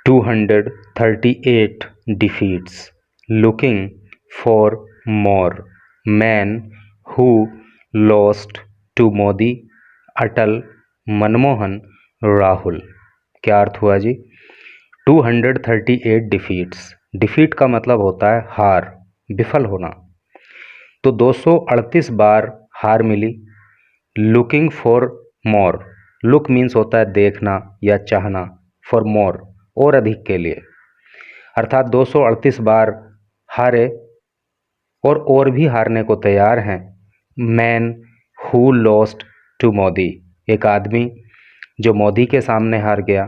238 defeats, looking for more. Man who lost to Modi, अटल, मनमोहन, राहुल। क्या अर्थ हुआ जी? 238 defeats. Defeat का मतलब होता है हार, विफल होना। तो 238 बार हार मिली। Looking for more, look means होता है देखना या चाहना, फॉर मोर और अधिक के लिए, अर्थात 238 बार हारे और भी हारने को तैयार हैं। Man who lost to Modi, एक आदमी जो मोदी के सामने हार गया,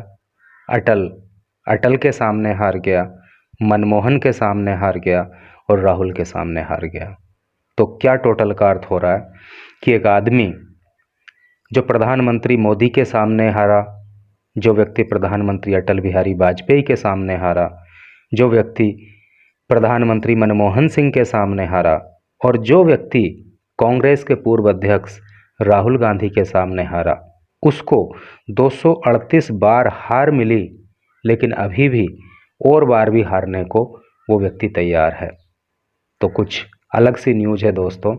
अटल, अटल के सामने हार गया, मनमोहन के सामने हार गया और राहुल के सामने हार गया। तो क्या टोटल का अर्थ हो रहा है कि एक आदमी जो प्रधानमंत्री मोदी के सामने हारा, जो व्यक्ति प्रधानमंत्री अटल बिहारी वाजपेयी के सामने हारा, जो व्यक्ति प्रधानमंत्री मनमोहन सिंह के सामने हारा और जो व्यक्ति कांग्रेस के पूर्व अध्यक्ष राहुल गांधी के सामने हारा, उसको 238 बार हार मिली, लेकिन अभी भी और बार भी हारने को वो व्यक्ति तैयार है। तो कुछ अलग सी न्यूज़ है दोस्तों।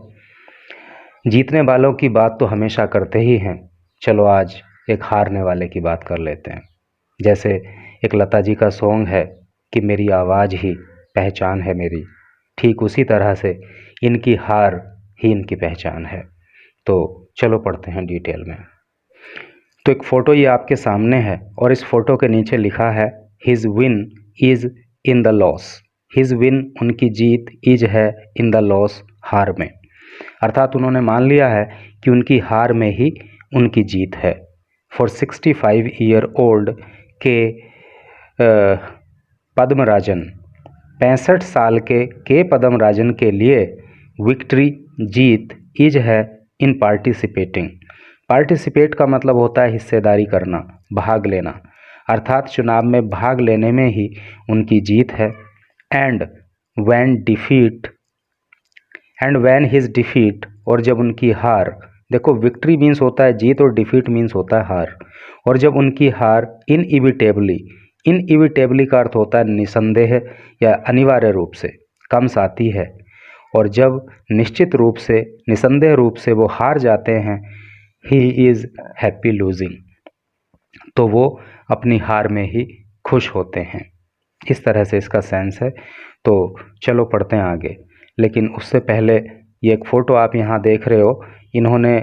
जीतने वालों की बात तो हमेशा करते ही हैं, चलो आज एक हारने वाले की बात कर लेते हैं। जैसे एक लता जी का सॉन्ग है कि मेरी आवाज़ ही पहचान है मेरी, ठीक उसी तरह से इनकी हार ही इनकी पहचान है। तो चलो पढ़ते हैं डिटेल में। तो एक फ़ोटो ये आपके सामने है और इस फोटो के नीचे लिखा है his win is in the loss. His win उनकी जीत, इज है इन द लॉस हार में, अर्थात उन्होंने मान लिया है कि उनकी हार में ही उनकी जीत है। फॉर 65 ईयर ओल्ड के पद्मराजन, 65 साल के पद्मराजन के लिए विक्ट्री, जीत, इज है इन पार्टिसिपेटिंग। पार्टिसिपेट का मतलब होता है हिस्सेदारी करना, भाग लेना, अर्थात चुनाव में भाग लेने में ही उनकी जीत है। एंड व्हेन हिज डिफीट, और जब उनकी हार, देखो विक्ट्री मीन्स होता है जीत और डिफीट मीन्स होता है हार, और जब उनकी हार इनइविटेबली का अर्थ होता है निसंदेह या अनिवार्य रूप से कम साथी है, और जब निश्चित रूप से निसंदेह रूप से वो हार जाते हैं, ही इज़ हैप्पी लूजिंग, तो वो अपनी हार में ही खुश होते हैं। इस तरह से इसका सेंस है। तो चलो पढ़ते हैं आगे, लेकिन उससे पहले ये एक फ़ोटो आप यहाँ देख रहे हो, इन्होंने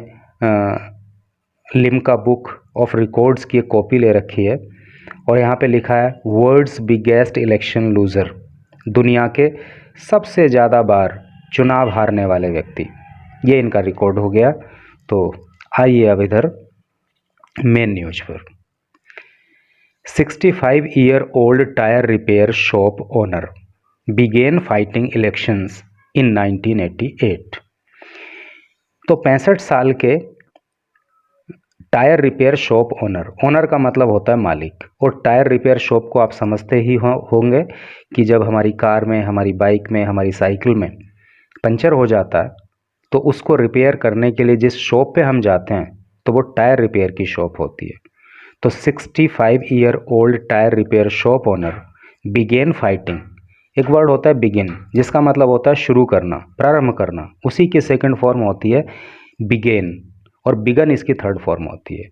लिम्का बुक ऑफ रिकॉर्ड्स की एक कॉपी ले रखी है और यहाँ पे लिखा है वर्ल्ड्स बिगेस्ट इलेक्शन लूज़र, दुनिया के सबसे ज़्यादा बार चुनाव हारने वाले व्यक्ति, ये इनका रिकॉर्ड हो गया। तो आइए अब इधर मेन न्यूज पर। 65 year old tyre repair shop owner began fighting elections in 1988। तो 65 साल के टायर रिपेयर शॉप ओनर का मतलब होता है मालिक, और टायर रिपेयर शॉप को आप समझते ही होंगे कि जब हमारी कार में, हमारी बाइक में, हमारी साइकिल में पंचर हो जाता है तो उसको रिपेयर करने के लिए जिस शॉप पे हम जाते हैं तो वो टायर रिपेयर की शॉप होती है। तो 65 year old tyre repair shop owner began fighting, एक वर्ड होता है बिगिन जिसका मतलब होता है शुरू करना, प्रारंभ करना, उसी की सेकंड फॉर्म होती है बिगेन, और बिगन इसकी थर्ड फॉर्म होती है।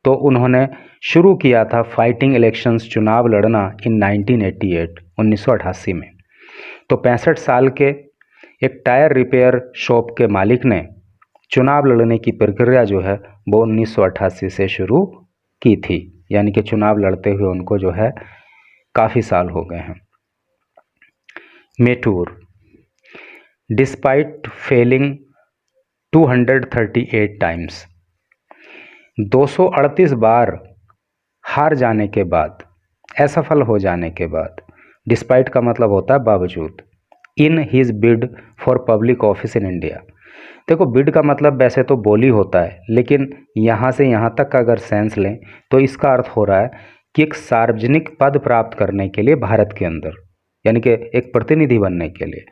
तो उन्होंने शुरू किया था फाइटिंग इलेक्शंस, चुनाव लड़ना इन 1988 में। तो 65 साल के एक टायर रिपेयर शॉप के मालिक ने चुनाव लड़ने की प्रक्रिया जो है वो 1988 से शुरू की थी, यानी कि चुनाव लड़ते हुए उनको जो है काफ़ी साल हो गए हैं। मेटूर, डिस्पाइट फेलिंग 238 टाइम्स, 238 बार हार जाने के बाद, असफल हो जाने के बाद, डिस्पाइट का मतलब होता है बावजूद, in his bid for public office in India. देखो बिड का मतलब वैसे तो बोली होता है, लेकिन यहाँ से यहाँ तक का अगर सेंस लें तो इसका अर्थ हो रहा है कि एक सार्वजनिक पद प्राप्त करने के लिए भारत के अंदर, यानी कि एक प्रतिनिधि बनने के लिए,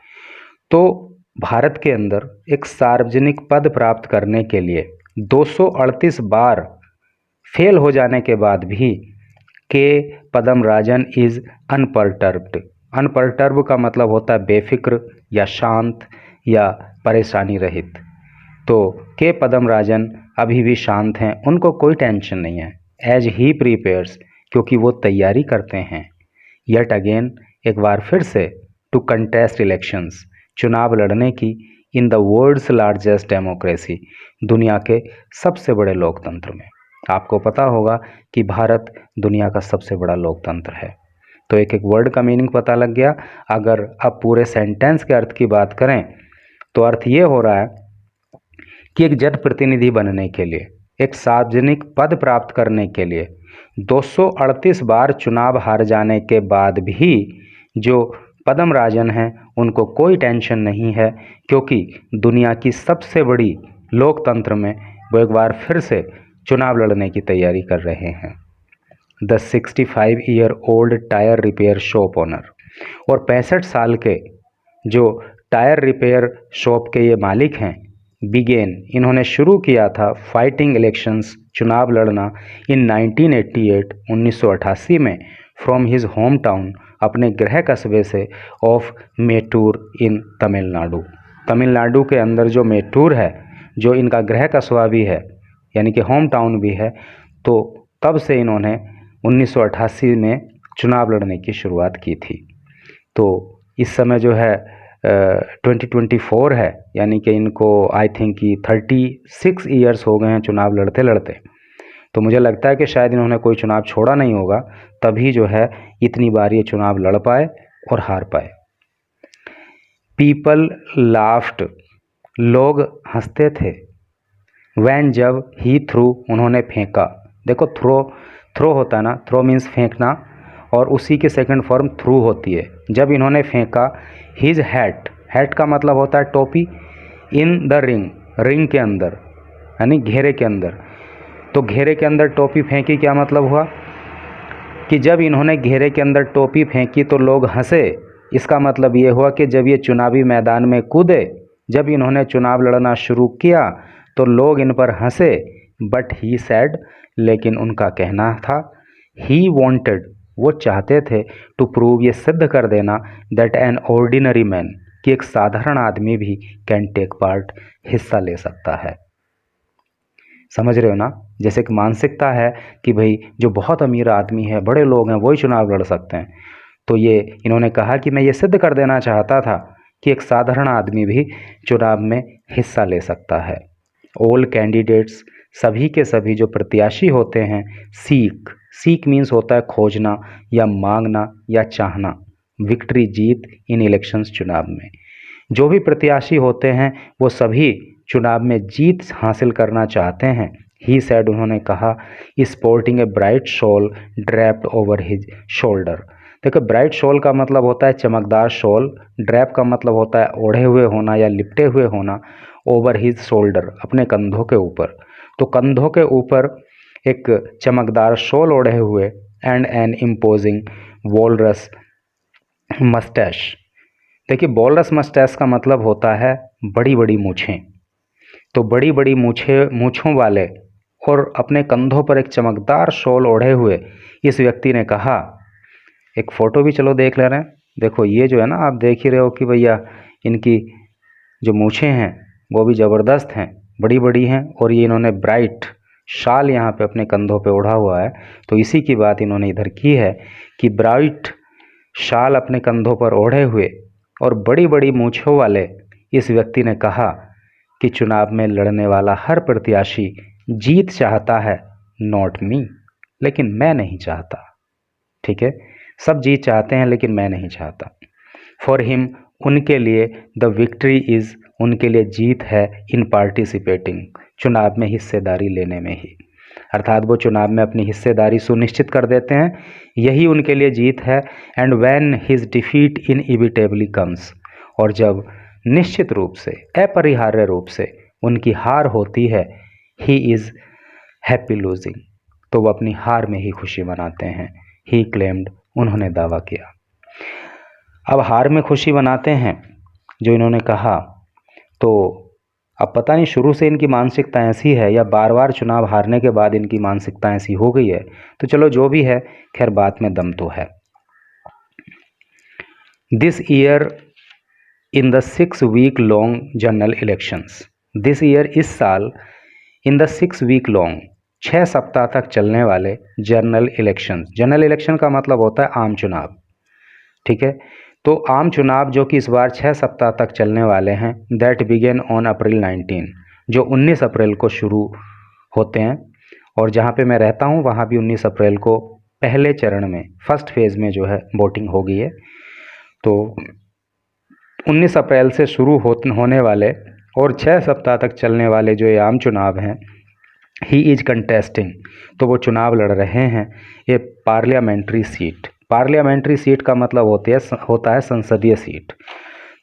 तो भारत के अंदर एक सार्वजनिक पद प्राप्त करने के लिए 238 बार फेल हो जाने के बाद भी के पदम राजन इज अनपर्टर्ब्ड। अनपर्टर्ब का मतलब होता है बेफिक्र या शांत या परेशानी रहित। तो के पदम राजन अभी भी शांत हैं, उनको कोई टेंशन नहीं है। एज ही प्रिपेयर्स, क्योंकि वो तैयारी करते हैं। येट अगेन, एक बार फिर से, टू कंटेस्ट इलेक्शंस, चुनाव लड़ने की, in the world's largest democracy, दुनिया के सबसे बड़े लोकतंत्र में। आपको पता होगा कि भारत दुनिया का सबसे बड़ा लोकतंत्र है। तो एक एक वर्ड का मीनिंग पता लग गया। अगर अब पूरे सेंटेंस के अर्थ की बात करें तो अर्थ ये हो रहा है कि एक जनप्रतिनिधि बनने के लिए, एक सार्वजनिक पद प्राप्त करने के लिए 238 बार चुनाव हार जाने के बाद भी जो पदम राजन हैं उनको कोई टेंशन नहीं है, क्योंकि दुनिया की सबसे बड़ी लोकतंत्र में वो एक बार फिर से चुनाव लड़ने की तैयारी कर रहे हैं। The 65-year-old tyre repair shop owner, और 65 साल के जो टायर रिपेयर शॉप के ये मालिक हैं, बिगेन, इन्होंने शुरू किया था फाइटिंग इलेक्शंस, चुनाव लड़ना, इन 1988, 1988 में, फ्रॉम हिज होम टाउन, अपने गृह कस्बे से, ऑफ मेटूर इन तमिलनाडु। तमिलनाडु के अंदर जो मेटूर है, जो इनका गृह कस्बा भी है, यानी कि होम टाउन भी है, तो तब से इन्होंने 1988 में चुनाव लड़ने की शुरुआत की थी। तो इस समय जो है 2024 है, यानी कि इनको आई थिंक कि 36 ईयर्स हो गए हैं चुनाव लड़ते लड़ते। तो मुझे लगता है कि शायद इन्होंने कोई चुनाव छोड़ा नहीं होगा, तभी जो है इतनी बार ये चुनाव लड़ पाए और हार पाए। पीपल लाफ्ड, लोग हंसते थे। वैन, जब, ही थ्रू, उन्होंने फेंका। देखो थ्रो होता है ना, थ्रो मीन्स फेंकना, और उसी की सेकंड फॉर्म थ्रू होती है। जब इन्होंने फेंका, हिज हैट का मतलब होता है टोपी, इन द रिंग के अंदर, यानी घेरे के अंदर। तो घेरे के अंदर टोपी फेंकी, क्या मतलब हुआ कि जब इन्होंने घेरे के अंदर टोपी फेंकी तो लोग हंसे। इसका मतलब ये हुआ कि जब ये चुनावी मैदान में कूदे, जब इन्होंने चुनाव लड़ना शुरू किया तो लोग इन पर हंसे। बट ही सैड, लेकिन उनका कहना था, ही वॉन्टेड, वो चाहते थे, टू प्रूव, ये सिद्ध कर देना, दैट एन ऑर्डिनरी मैन, कि एक साधारण आदमी भी कैन टेक पार्ट, हिस्सा ले सकता है। समझ रहे हो ना? जैसे एक मानसिकता है कि भाई जो बहुत अमीर आदमी है, बड़े लोग हैं, वही चुनाव लड़ सकते हैं। तो ये इन्होंने कहा कि मैं ये सिद्ध कर देना चाहता था कि एक साधारण आदमी भी चुनाव में हिस्सा ले सकता है। ऑल कैंडिडेट्स, सभी के सभी जो प्रत्याशी होते हैं, सीक मीन्स होता है खोजना या मांगना या चाहना, विक्ट्री, जीत, इन इलेक्शंस, चुनाव में। जो भी प्रत्याशी होते हैं वो सभी चुनाव में जीत हासिल करना चाहते हैं। ही सैड, उन्होंने कहा, sporting a bright shawl draped over his shoulder. देखो, ब्राइट शॉल का मतलब होता है चमकदार शॉल, ड्रैप का मतलब होता है ओढ़े हुए होना या लिपटे हुए होना, ओवर हिज शोल्डर, अपने कंधों के ऊपर। तो कंधों के ऊपर एक चमकदार शॉल ओढ़े हुए, and N imposing walrus moustache. देखिए, वॉलरस मस्टैश का मतलब होता है बड़ी बड़ी मूछें। तो बड़ी बड़ी मूछों वाले और अपने कंधों पर एक चमकदार शॉल ओढ़े हुए इस व्यक्ति ने कहा, एक फ़ोटो भी चलो देख ले रहे हैं। देखो, ये जो है ना, आप देख ही रहे हो कि भैया इनकी जो मूछें हैं वो भी ज़बरदस्त हैं, बड़ी बड़ी हैं, और ये इन्होंने ब्राइट शाल यहाँ पे अपने कंधों पे ओढ़ा हुआ है। तो इसी की बात इन्होंने इधर की है कि ब्राइट शाल अपने कंधों पर ओढ़े हुए और बड़ी बड़ी मूछों वाले इस व्यक्ति ने कहा कि चुनाव में लड़ने वाला हर प्रत्याशी जीत चाहता है, नॉट मी, लेकिन मैं नहीं चाहता। ठीक है, सब जीत चाहते हैं लेकिन मैं नहीं चाहता। फॉर हिम, उनके लिए, द विक्ट्री इज़, उनके लिए जीत है, इन पार्टिसिपेटिंग, चुनाव में हिस्सेदारी लेने में ही। अर्थात वो चुनाव में अपनी हिस्सेदारी सुनिश्चित कर देते हैं, यही उनके लिए जीत है। And when his defeat inevitably comes, और जब निश्चित रूप से, अपरिहार्य रूप से उनकी हार होती है, ही इज़ हैप्पी लूजिंग, तो वो अपनी हार में ही खुशी मनाते हैं। ही क्लेम्ड, उन्होंने दावा किया। अब हार में खुशी मनाते हैं जो इन्होंने कहा, तो अब पता नहीं शुरू से इनकी मानसिकता ऐसी है या बार बार चुनाव हारने के बाद इनकी मानसिकता ऐसी हो गई है। तो चलो जो भी है, खैर बात में दम तो है। This year in the 6 week long general elections, this year इस साल, इन द 6 वीक लॉन्ग 6 सप्ताह तक चलने वाले जनरल इलेक्शंस, जनरल इलेक्शन का मतलब होता है आम चुनाव, ठीक है। तो आम चुनाव जो कि इस बार 6 सप्ताह तक चलने वाले हैं, दैट बिगेन ऑन अप्रैल 19, जो 19 अप्रैल को शुरू होते हैं। और जहाँ पे मैं रहता हूँ वहाँ भी 19 अप्रैल को पहले चरण में, फर्स्ट फेज़ में जो है वोटिंग हो गई है। तो 19 अप्रैल से शुरू होने वाले और 6 सप्ताह तक चलने वाले जो ये आम चुनाव हैं, ही इज कंटेस्टिंग, तो वो चुनाव लड़ रहे हैं ये पार्लियामेंट्री सीट। पार्लियामेंट्री सीट का मतलब होता है संसदीय सीट।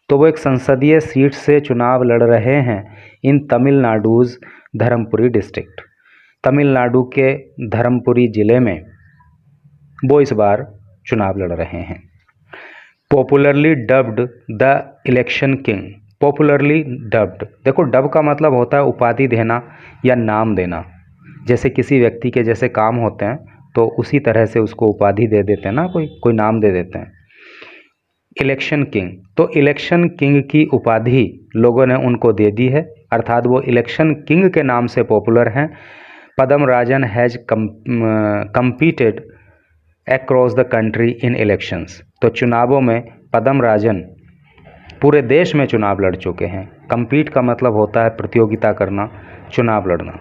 तो वो एक संसदीय सीट से चुनाव लड़ रहे हैं इन तमिलनाडुज़ धर्मपुरी डिस्ट्रिक्ट, तमिलनाडु के धर्मपुरी ज़िले में वो इस बार चुनाव लड़ रहे हैं। Popularly dubbed the election king, popularly dubbed, देखो डब का मतलब होता है उपाधि देना या नाम देना। जैसे किसी व्यक्ति के जैसे काम होते हैं तो उसी तरह से उसको उपाधि दे देते हैं ना, कोई नाम दे देते हैं। इलेक्शन किंग, तो इलेक्शन किंग की उपाधि लोगों ने उनको दे दी है, अर्थात वो इलेक्शन किंग के नाम से पॉपुलर हैं। Padma Rajan has competed across the country in elections, तो चुनावों में पद्म राजन पूरे देश में चुनाव लड़ चुके हैं। कम्पीट का मतलब होता है प्रतियोगिता करना, चुनाव लड़ना,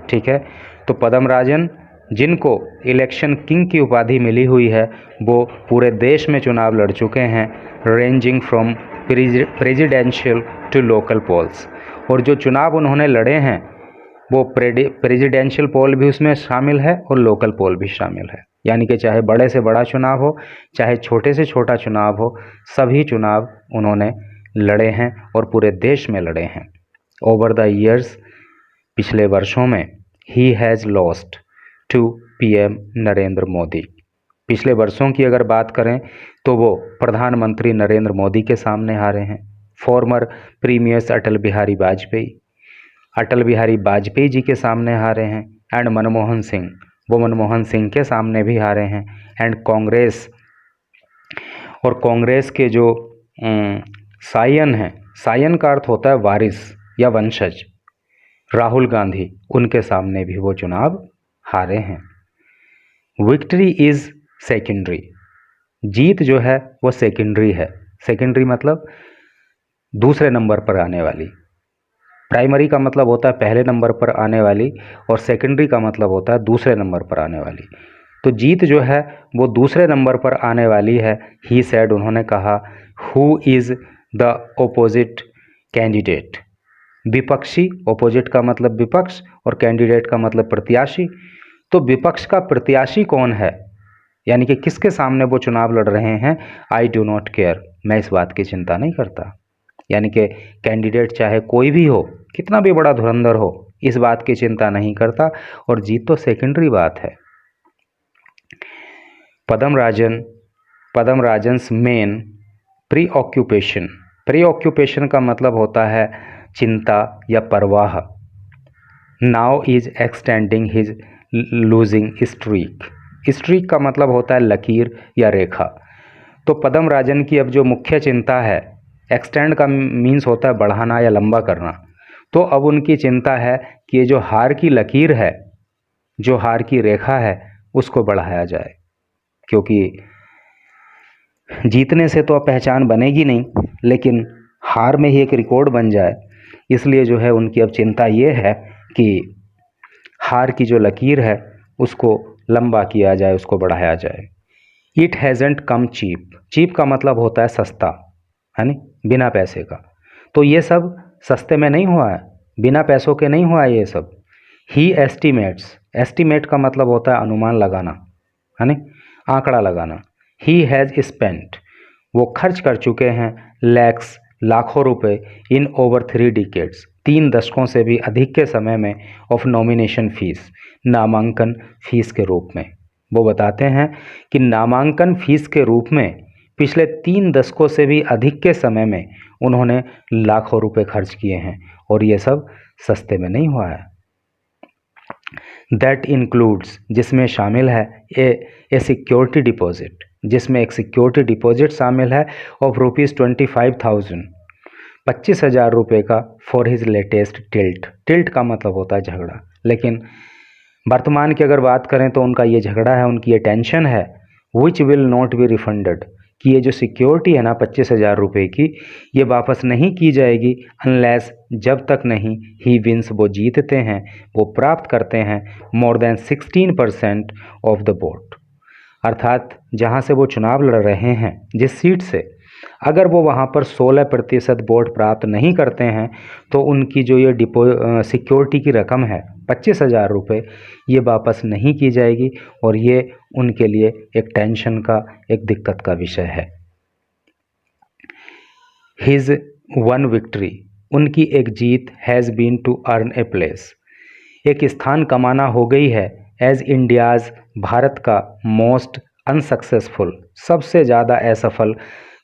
ठीक है। तो पद्म राजन जिनको इलेक्शन किंग की उपाधि मिली हुई है वो पूरे देश में चुनाव लड़ चुके हैं, ranging from presidential to local polls. और जो चुनाव उन्होंने लड़े हैं वो प्रेसिडेंशियल पोल भी उसमें शामिल है और लोकल पोल भी शामिल है, यानी कि चाहे बड़े से बड़ा चुनाव हो, चाहे छोटे से छोटा चुनाव हो, सभी चुनाव उन्होंने लड़े हैं और पूरे देश में लड़े हैं। ओवर द ईयर्स, पिछले वर्षों में, ही has lost to PM Narendra Modi, पिछले वर्षों की अगर बात करें तो वो प्रधानमंत्री नरेंद्र मोदी के सामने हारे हैं। फॉर्मर प्रीमियर्स अटल बिहारी वाजपेयी जी के सामने हारे हैं। एंड मनमोहन सिंह, वो मनमोहन सिंह के सामने भी हारे हैं। एंड कांग्रेस, और कांग्रेस के जो सायन हैं, सायन का अर्थ होता है वारिस या वंशज, राहुल गांधी, उनके सामने भी वो चुनाव हारे हैं। विक्ट्री इज़ सेकेंडरी, जीत जो है वो सेकेंडरी है। सेकेंडरी मतलब दूसरे नंबर पर आने वाली, प्राइमरी का मतलब होता है पहले नंबर पर आने वाली और सेकेंडरी का मतलब होता है दूसरे नंबर पर आने वाली। तो जीत जो है वो दूसरे नंबर पर आने वाली है। ही सेड, उन्होंने कहा, who is the opposite candidate, विपक्षी, ओपोजिट का मतलब विपक्ष और कैंडिडेट का मतलब प्रत्याशी। तो विपक्ष का प्रत्याशी कौन है, यानी कि किसके सामने वो चुनाव लड़ रहे हैं। आई डू नॉट केयर, मैं इस बात की चिंता नहीं करता, यानी कि कैंडिडेट चाहे कोई भी हो, कितना भी बड़ा धुरंधर हो, इस बात की चिंता नहीं करता, और जीत तो सेकेंडरी बात है। पद्म राजन्स मेन प्रीऑक्यूपेशन, प्रीऑक्यूपेशन का मतलब होता है चिंता या परवाह। Now is extending his losing streak, streak का मतलब होता है लकीर या रेखा। तो पद्म राजन की अब जो मुख्य चिंता है, एक्सटेंड का मीन्स होता है बढ़ाना या लंबा करना, तो अब उनकी चिंता है कि ये जो हार की लकीर है, जो हार की रेखा है, उसको बढ़ाया जाए, क्योंकि जीतने से तो अब पहचान बनेगी नहीं, लेकिन हार में ही एक रिकॉर्ड बन जाए, इसलिए जो है उनकी अब चिंता ये है कि हार की जो लकीर है उसको लंबा किया जाए, उसको बढ़ाया जाए। It hasn't come cheap, cheap का मतलब होता है सस्ता, है नी, बिना पैसे का। तो ये सब सस्ते में नहीं हुआ है, बिना पैसों के नहीं हुआ है ये सब। ही एस्टिमेट्स, एस्टिमेट का मतलब होता है अनुमान लगाना, है नी, आंकड़ा लगाना। ही हैज़ स्पेंट, वो खर्च कर चुके हैं लैक्स, लाखों रुपए, इन ओवर 3 डिकेड्स, 3 दशकों से भी अधिक के समय में, ऑफ नॉमिनेशन फीस, नामांकन फीस के रूप में। वो बताते हैं कि नामांकन फीस के रूप में पिछले 3 दशकों से भी अधिक के समय में उन्होंने लाखों रुपए खर्च किए हैं और ये सब सस्ते में नहीं हुआ है। दैट इंक्लूड्स, जिसमें शामिल है ए सिक्योरिटी डिपॉजिट, जिसमें एक सिक्योरिटी डिपॉजिट शामिल है ऑफ ₹25,000, 25,000 रुपये का for his latest tilt. Tilt का मतलब होता है झगड़ा, लेकिन वर्तमान की अगर बात करें तो उनका ये झगड़ा है, उनकी ये टेंशन है, which will not be refunded, कि ये जो सिक्योरिटी है ना 25,000 रुपये की, ये वापस नहीं की जाएगी अनलेस, जब तक नहीं, ही विंस, वो जीतते हैं, वो प्राप्त करते हैं more than 16% of the vote. अर्थात जहाँ से वो चुनाव लड़ रहे हैं, जिस सीट से, अगर वो वहाँ पर 16% वोट प्राप्त नहीं करते हैं तो उनकी जो ये सिक्योरिटी की रकम है 25,000 रुपये, ये वापस नहीं की जाएगी और ये उनके लिए एक टेंशन का, एक दिक्कत का विषय है। हिज वन विक्ट्री, उनकी एक जीत, has been to earn a place, एक स्थान कमाना हो गई है, एज इंडियाज़, भारत का, मोस्ट अनसक्सेसफुल, सबसे ज़्यादा असफल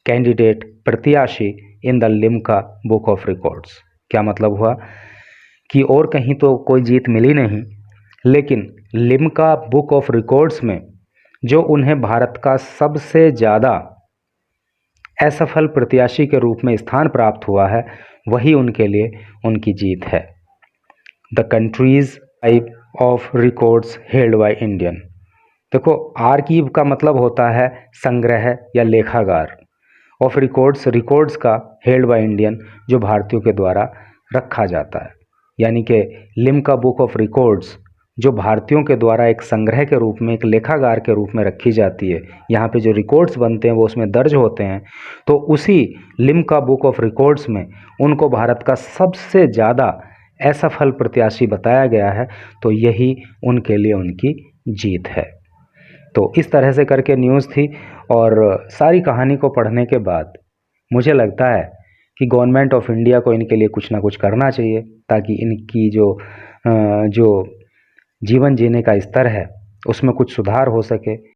कैंडिडेट, प्रत्याशी, in the Limca book of records. क्या मतलब हुआ कि और कहीं तो कोई जीत मिली नहीं, लेकिन लिम्का बुक ऑफ रिकॉर्ड्स में जो उन्हें भारत का सबसे ज़्यादा असफल प्रत्याशी के रूप में स्थान प्राप्त हुआ है, वही उनके लिए उनकी जीत है। The countries type of records held by Indian. देखो, आर्कीव का मतलब होता है संग्रह या लेखागार, ऑफ रिकॉर्ड्स, रिकॉर्ड्स का, हेल्ड बाय इंडियन, जो भारतीयों के द्वारा रखा जाता है। यानी कि लिम्का बुक ऑफ रिकॉर्ड्स जो भारतीयों के द्वारा एक संग्रह के रूप में, एक लेखागार के रूप में रखी जाती है, यहाँ पे जो रिकॉर्ड्स बनते हैं वो उसमें दर्ज होते हैं, तो उसी लिम्का बुक ऑफ रिकॉर्ड्स में उनको भारत का सबसे ज़्यादा असफल प्रत्याशी बताया गया है, तो यही उनके लिए उनकी जीत है। तो इस तरह से करके न्यूज़ थी, और सारी कहानी को पढ़ने के बाद मुझे लगता है कि गवर्नमेंट ऑफ इंडिया को इनके लिए कुछ ना कुछ करना चाहिए, ताकि इनकी जो जीवन जीने का स्तर है उसमें कुछ सुधार हो सके।